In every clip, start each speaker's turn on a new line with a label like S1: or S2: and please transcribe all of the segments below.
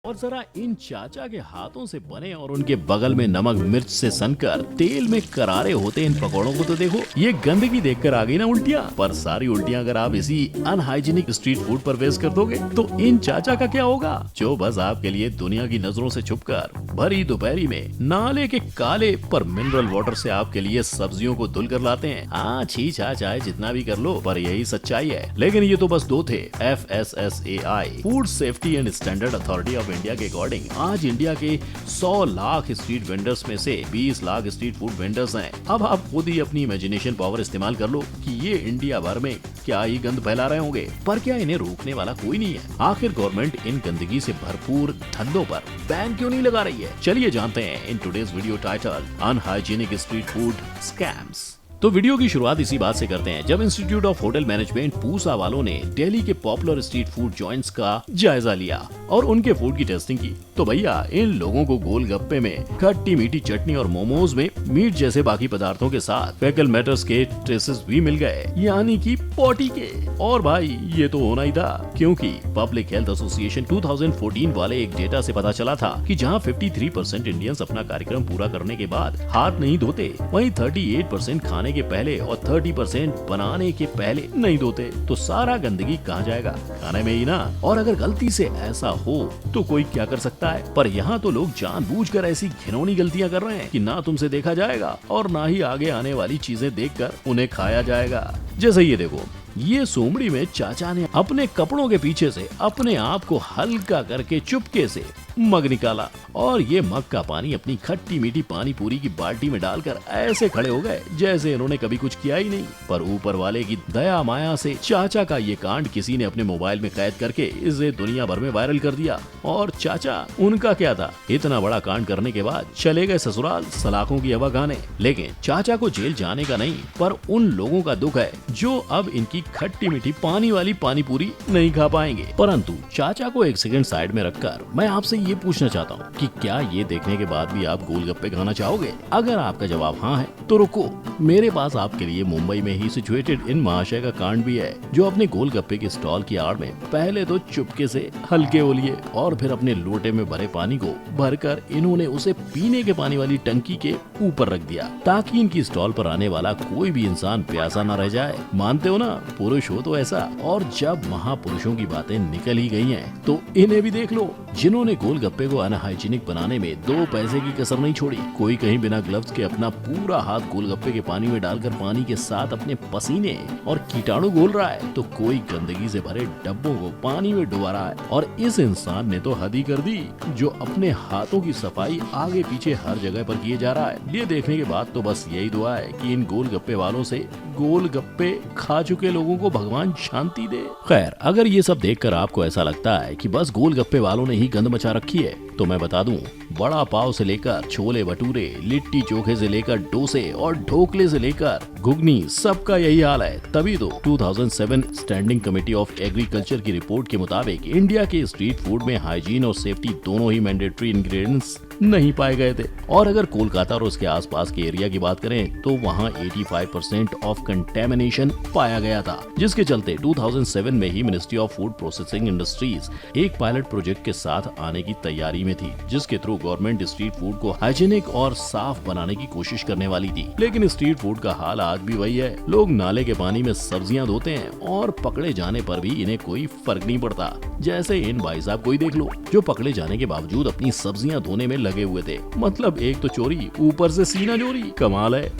S1: और जरा इन चाचा के हाथों से बने और उनके बगल में नमक मिर्च से सनकर तेल में करारे होते इन पकौड़ों को तो देखो। ये गंदगी देखकर आ गई ना उल्टियाँ। पर सारी उल्टियाँ अगर आप इसी अनहाइजीनिक स्ट्रीट फूड पर वेस्ट कर दोगे तो इन चाचा का क्या होगा, जो बस आपके लिए दुनिया की नजरों से छुपकर भरी दोपहरी में नाले के काले पर मिनरल वाटर से आपके लिए सब्जियों को धुल कर लाते हैं। हाँ छी छा चाहे जितना भी कर लो, पर यही सच्चाई है। लेकिन ये तो बस दो थे। FSSAI food safety and standard authority of India के अकॉर्डिंग आज इंडिया के 100 लाख स्ट्रीट वेंडर्स में से 20 लाख स्ट्रीट फूड वेंडर्स हैं। अब आप खुद ही अपनी इमेजिनेशन पावर इस्तेमाल कर लो कि ये इंडिया भर में क्या ही गंद फैला रहे होंगे। पर क्या इन्हें रोकने वाला कोई नहीं है? आखिर गवर्नमेंट इन गंदगी से भरपूर धंधों पर बैन क्यों नहीं लगा रही है? चलिए जानते हैं in today's video title unhygienic street food scams. तो वीडियो की शुरुआत इसी बात से करते हैं जब institute of hotel management Pusa वालों ने दिल्ली के पॉपुलर स्ट्रीट फूड जॉइंट्स का जायजा लिया और उनके फूड की टेस्टिंग की। तो भैया इन लोगों को गोलगप्पे में खट्टी मीठी चटनी और मोमोज में मीट जैसे बाकी पदार्थों के साथ फेकल मैटर्स के ट्रेसेस भी मिल गए, यानी कि पोटी के। और भाई ये तो होना ही था, क्योंकि पब्लिक हेल्थ एसोसिएशन 2014 वाले एक डेटा से पता चला था कि जहां 53% इंडियंस अपना कार्यक्रम पूरा करने के बाद हाथ नहीं धोते, वहीं 38% खाने के पहले और 30% बनाने के पहले नहीं धोते। तो सारा गंदगी कहाँ जाएगा? खाने में ही ना। और अगर गलती से ऐसा हो तो कोई क्या कर सकता है? पर यहाँ तो लोग जानबूझकर ऐसी घिनौनी गलतियाँ कर रहे हैं कि ना तुमसे देखा जाएगा और ना ही आगे आने वाली चीजें देखकर उन्हें खाया जाएगा। जैसे ये देखो, ये सोमड़ी में चाचा ने अपने कपड़ों के पीछे से अपने आप को हल्का करके चुपके से मग निकाला और ये मग का पानी अपनी खट्टी मीठी पानी पूरी की बाल्टी में डालकर ऐसे खड़े हो गए जैसे इन्होंने कभी कुछ किया ही नहीं। पर ऊपर वाले की दया माया से चाचा का ये कांड किसी ने अपने मोबाइल में कैद करके इसे दुनिया भर में वायरल कर दिया। और चाचा उनका क्या था, इतना बड़ा कांड करने के बाद चले गए ससुराल सलाखों की हवा खाने। लेकिन चाचा को जेल जाने का नहीं, पर उन लोगों का दुख है जो अब इनकी खट्टी मीठी पानी वाली पानी पूरी नहीं खा पाएंगे। परंतु चाचा को एक सेकंड साइड में रखकर मैं आपसे ये पूछना चाहता हूँ कि क्या ये देखने के बाद भी आप गोलगप्पे खाना चाहोगे? अगर आपका जवाब हाँ है तो रुको, मेरे पास आपके लिए मुंबई में ही सिचुएटेड इन महाशय का कांड भी है, जो अपने गोलगप्पे के स्टॉल की आड़ में पहले तो चुपके से हल्के ओलिए और फिर अपने लोटे में भरे पानी को भरकर इन्होंने उसे पीने के पानी वाली टंकी के ऊपर रख दिया, ताकि इनकी स्टॉल पर आने वाला कोई भी इंसान प्यासा न रह जाए। मानते हो ना, पुरुष हो तो ऐसा। और जब महापुरुषों की बातें निकल ही गई हैं, तो इन्हें भी देख लो, जिन्होंने गोलगप्पे को अनहाइजीनिक बनाने में 2 पैसे की कसर नहीं छोड़ी। कोई कहीं बिना ग्लव्स के अपना पूरा हाथ गोलगप्पे के पानी में डालकर पानी के साथ अपने पसीने और कीटाणु घोल रहा है, तो कोई गंदगी से भरे डब्बों को पानी में डुबा रहा है। और इस इंसान ने तो हद ही कर दी, जो अपने हाथों की सफाई आगे पीछे हर जगह पर किए जा रहा है। ये देखने के बाद तो बस यही दुआ है कि इन गोलगप्पे वालों से गोलगप्पे खा चुके लोगों को भगवान शांति दे। खैर, अगर ये सब देखकर आपको ऐसा लगता है कि बस गोलगप्पे वालों ने ही गंद मचा रखी है, तो मैं बता दूं, बड़ा पाव से लेकर छोले भटूरे, लिट्टी चोखे से लेकर डोसे और ढोकले से लेकर घुगनी, सबका यही हाल है। तभी तो 2007 स्टैंडिंग कमेटी ऑफ एग्रीकल्चर की रिपोर्ट के मुताबिक इंडिया के स्ट्रीट फूड में हाइजीन और सेफ्टी दोनों ही मैंडेटरी इंग्रेडिएंट्स नहीं पाए गए थे। और अगर कोलकाता और उसके आसपास के एरिया की बात करें तो वहां 85% ऑफ कंटेमिनेशन पाया गया था, जिसके चलते 2007 में ही ministry of food processing industries एक पायलट प्रोजेक्ट के साथ आने की तैयारी में थी, जिसके थ्रू गवर्नमेंट स्ट्रीट फूड को हाइजीनिक और साफ बनाने की कोशिश करने वाली थी। लेकिन स्ट्रीट फूड का हाल आज भी वही है। लोग नाले के पानी में सब्जियां धोते हैं और पकड़े जाने पर भी इन्हें कोई फर्क नहीं पड़ता। जैसे इन भाई साहब को ही देख लो, जो पकड़े जाने के बावजूद अपनी सब्जियां धोने में लगे हुए थे। मतलब एक तो चोरी, ऊपर से सीना चोरी। कमाल है।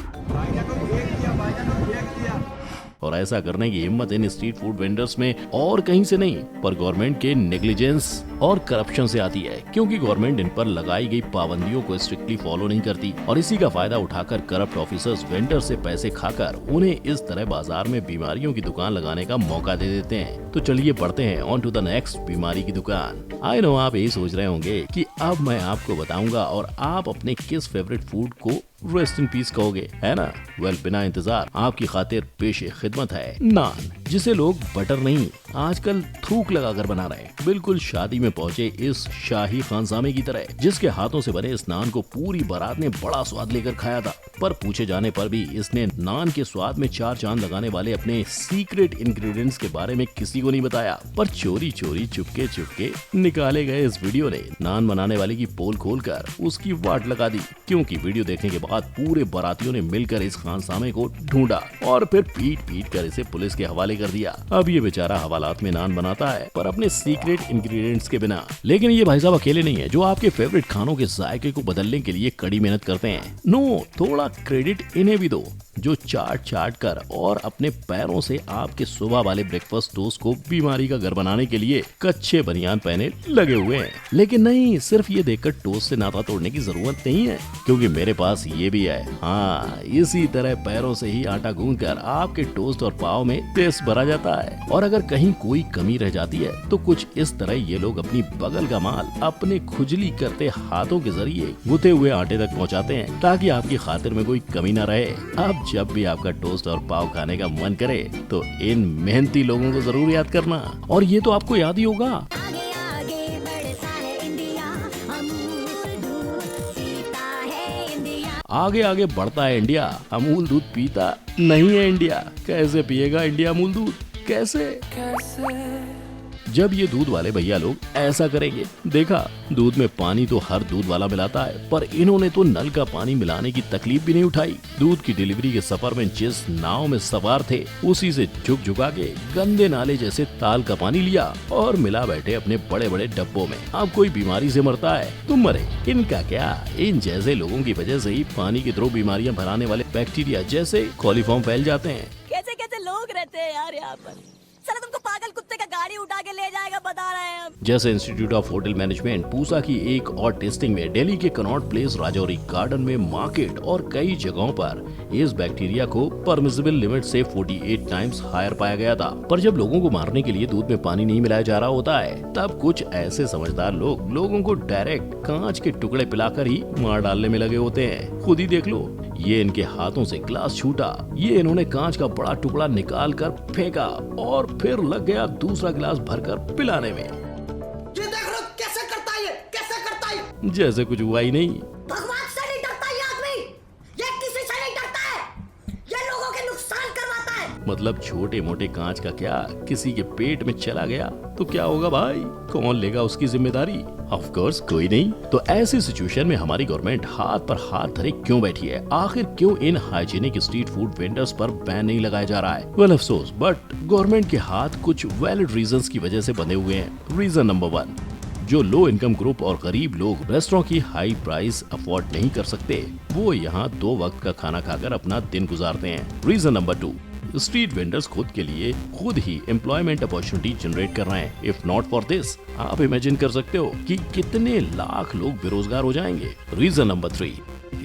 S1: और ऐसा करने की हिम्मत इन स्ट्रीट फूड वेंडर्स में और कहीं से नहीं, पर गवर्नमेंट के नेग्लिजेंस और करप्शन से आती है, क्योंकि गवर्नमेंट इन पर लगाई गई पाबंदियों को स्ट्रिक्टली फॉलो नहीं करती और इसी का फायदा उठाकर करप्ट ऑफिसर्स वेंडर से पैसे खाकर उन्हें इस तरह बाजार में बीमारियों की दुकान लगाने का मौका दे देते हैं। तो चलिए बढ़ते हैं ऑन टू द नेक्स्ट बीमारी की दुकान। आई नो आप यही सोच रहे होंगे कि अब मैं आपको बताऊंगा और आप अपने किस फेवरेट फूड को रेस्ट इन पीस कहोगे, है ना? वेल बिना इंतजार आपकी खातिर पेशे खिदमत है नान, जिसे लोग बटर नहीं आजकल थूक लगाकर बना रहे हैं। बिल्कुल शादी में पहुंचे इस शाही खानसामे की तरह, जिसके हाथों से बने इस नान को पूरी बारात ने बड़ा स्वाद लेकर खाया था। पर पूछे जाने पर भी इसने नान के स्वाद में 4 चांद लगाने वाले अपने सीक्रेट इंग्रेडिएंट्स के बारे में किसी को नहीं बताया। पर चोरी चोरी चुपके चुपके निकाले गए इस वीडियो ने नान बनाने वाले की पोल खोलकर उसकी वाट लगा दी, क्योंकि वीडियो देखने के बाद पूरे बारातियों ने मिलकर इस खानसामे को ढूंढा और फिर पीट पीट कर इसे पुलिस के हवाले कर दिया। अब ये बेचारा हवालात में नान बनाता है, पर अपने सीक्रेट इंग्रेडिएंट्स के बिना। लेकिन ये भाई साहब अकेले नहीं है जो आपके फेवरेट खानों के जायके को बदलने के लिए कड़ी मेहनत करते हैं। नो, थोड़ा क्रेडिट इन्हें भी दो, जो चाट चाट कर और अपने पैरों से आपके सुबह वाले ब्रेकफास्ट टोस्ट को बीमारी का घर बनाने के लिए कच्चे बनियान पहने लगे हुए हैं। लेकिन नहीं, सिर्फ ये देखकर टोस्ट से नाता तोड़ने की जरूरत नहीं है, क्योंकि मेरे पास ये भी है। हाँ, इसी तरह पैरों से ही आटा गूंद कर आपके टोस्ट और पाव में टेस्ट भरा जाता है। और अगर कहीं कोई कमी रह जाती है तो कुछ इस तरह ये लोग अपनी बगल का माल अपने खुजली करते हाथों के जरिए गुथे हुए आटे तक पहुँचाते हैं, ताकि आपकी खातिर में कोई कमी न रहे। अब जब भी आपका टोस्ट और पाव खाने का मन करे तो इन मेहनती लोगों को जरूर याद करना। और ये तो आपको याद ही होगा,
S2: आगे आगे बढ़ता है इंडिया, अमूल दूध पीता है इंडिया।
S1: आगे आगे बढ़ता है इंडिया, अमूल दूध पीता नहीं है इंडिया। कैसे पिएगा इंडिया अमूल दूध? कैसे? जब ये दूध वाले भैया लोग ऐसा करेंगे, देखा दूध में पानी तो हर दूध वाला मिलाता है, पर इन्होंने तो नल का पानी मिलाने की तकलीफ भी नहीं उठाई। दूध की डिलीवरी के सफर में जिस नाव में सवार थे उसी से झुक झुका के गंदे नाले जैसे ताल का पानी लिया और मिला बैठे अपने बड़े बड़े डब्बों में। अब कोई बीमारी से मरता है तो मरे, इनका क्या। इन जैसे लोगों की वजह से ही पानी के थ्रू बीमारियां भराने वाले बैक्टीरिया जैसे कॉलीफॉर्म फैल जाते हैं।
S2: कैसे कैसे लोग रहते हैं यार यहाँ पर। चलो तुमको पागल कुत्ते का गाड़ी उठा के ले जाएगा, बता रहे हैं हम।
S1: जैसे institute of hotel management Pusa की एक और टेस्टिंग में दिल्ली के कनॉट प्लेस राजौरी गार्डन में मार्केट और कई जगहों पर इस बैक्टीरिया को परमिसिबल लिमिट से 48 टाइम्स हायर पाया गया था। पर जब लोगों को मारने के लिए दूध में पानी नहीं मिलाया जा रहा होता है, तब कुछ ऐसे समझदार लोग लोगों को डायरेक्ट कांच के टुकड़े पिलाकर ही मार डालने में लगे होते हैं। खुद ही देख लो, ये इनके हाथों से ग्लास छूटा, ये इन्होंने कांच का बड़ा टुकड़ा निकाल कर फेंका और फिर लग गया दूसरा गिलास भरकर पिलाने में।
S3: ये देख लो कैसे करता है, कैसे करता है।
S1: जैसे कुछ हुआ ही नहीं।
S3: भगवान से नहीं डरता ये आदमी, ये किसी से नहीं डरता है, ये लोगों के नुकसान करवाता है।
S1: मतलब छोटे मोटे कांच का क्या किसी के पेट में चला गया तो क्या होगा भाई? कौन लेगा उसकी जिम्मेदारी? ऑफ कोर्स कोई नहीं। तो ऐसी सिचुएशन में हमारी गवर्नमेंट हाथ पर हाथ धरे क्यों बैठी है? आखिर क्यों इन हाइजीनिक स्ट्रीट फूड वेंडर्स पर बैन नहीं लगाया जा रहा है? वेल अफसोस, बट गवर्नमेंट के हाथ कुछ वैलिड रीजंस की वजह से बंधे हुए हैं। रीजन नंबर 1, जो लो इनकम ग्रुप और गरीब लोग रेस्टोरेंट की हाई प्राइस अफोर्ड नहीं कर सकते, वो यहाँ 2 वक्त का खाना खाकर अपना दिन गुजारते हैं। रीजन नंबर 2, स्ट्रीट वेंडर्स खुद ही एम्प्लॉयमेंट अपॉर्चुनिटी जनरेट कर रहे हैं। इफ नॉट फॉर दिस, आप इमेजिन कर सकते हो कि कितने लाख लोग बेरोजगार हो जाएंगे। Reason number 3,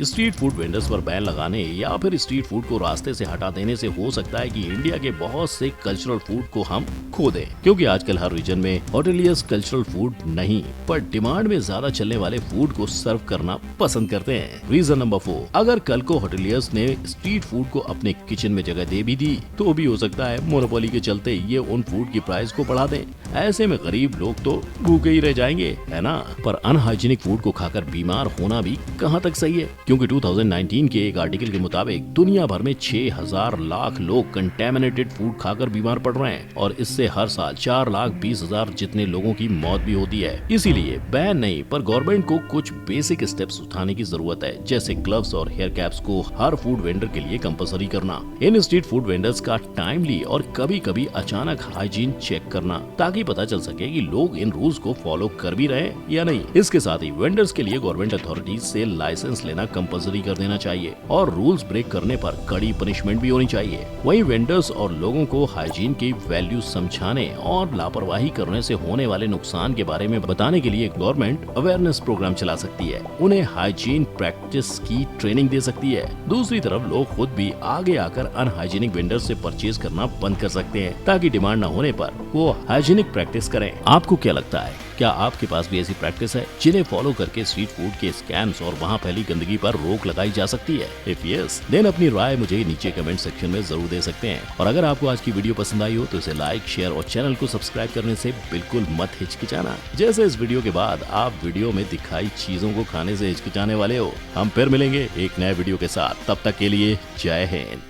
S1: street food vendors पर बैन लगाने या फिर स्ट्रीट फूड को रास्ते से हटा देने से हो सकता है कि इंडिया के बहुत से कल्चरल फूड को हम खो दें, क्योंकि आजकल हर रीजन में होटेलियर्स कल्चरल फूड नहीं पर डिमांड में ज्यादा चलने वाले फूड को सर्व करना पसंद करते हैं। रीजन नंबर 4, अगर कल को होटेलियर्स ने स्ट्रीट फूड को अपने किचन में जगह दे भी दी तो भी हो सकता है मोनोपोली के चलते ये उन फूड की प्राइस को बढ़ा दें। ऐसे में गरीब लोग तो भूखे ही रह जाएंगे, है ना? पर अनहाइजीनिक फूड को खाकर बीमार होना भी कहाँ तक सही है? क्योंकि 2019 के एक आर्टिकल के मुताबिक दुनिया भर में 6000 लाख लोग कंटेमिनेटेड फूड खाकर बीमार पड़ रहे हैं और इससे हर साल 4,20,000 जितने लोगों की मौत भी होती है। इसीलिए बैन नहीं पर गवर्नमेंट को कुछ बेसिक स्टेप्स उठाने की जरूरत है, जैसे ग्लव्स और हेयर कैप्स को हर फूड वेंडर के लिए कंपलसरी करना, इन स्ट्रीट फूड वेंडर्स का टाइमली और कभी कभी अचानक हाइजीन चेक करना, ताकि पता चल सके कि लोग इन रूल्स को फॉलो कर भी रहे हैं या नहीं। इसके साथ ही वेंडर्स के लिए गवर्नमेंट अथॉरिटीज से लाइसेंस लेना कंपलसरी कर देना चाहिए और रूल्स ब्रेक करने पर कड़ी पनिशमेंट भी होनी चाहिए। वहीं वेंडर्स और लोगों को हाइजीन की वैल्यू समझाने और लापरवाही करने से होने वाले नुकसान के बारे में बताने के लिए गवर्नमेंट अवेयरनेस प्रोग्राम चला सकती है, उन्हें हाइजीन प्रैक्टिस की ट्रेनिंग दे सकती है। दूसरी तरफ लोग खुद भी आगे आकर अनहाइजीनिक वेंडर्स से परचेज करना बंद कर सकते हैं, ताकि डिमांड न होने पर वो हाइजीनिक प्रैक्टिस करें। आपको क्या लगता है, क्या आपके पास भी ऐसी प्रैक्टिस है जिन्हें फॉलो करके स्ट्रीट फूड के स्कैम्स और वहाँ फैली गंदगी पर रोक लगाई जा सकती है? इफ यस, देन अपनी राय मुझे नीचे कमेंट सेक्शन में जरूर दे सकते हैं। और अगर आपको आज की वीडियो पसंद आई हो तो इसे लाइक, शेयर और चैनल को सब्सक्राइब करने से बिल्कुल मत हिचकिचाना। जैसे इस वीडियो के बाद आप वीडियो में दिखाई चीजों को खाने से हिचकिचाने वाले हो। हम फिर मिलेंगे एक नए वीडियो के साथ, तब तक के लिए जय हिंद।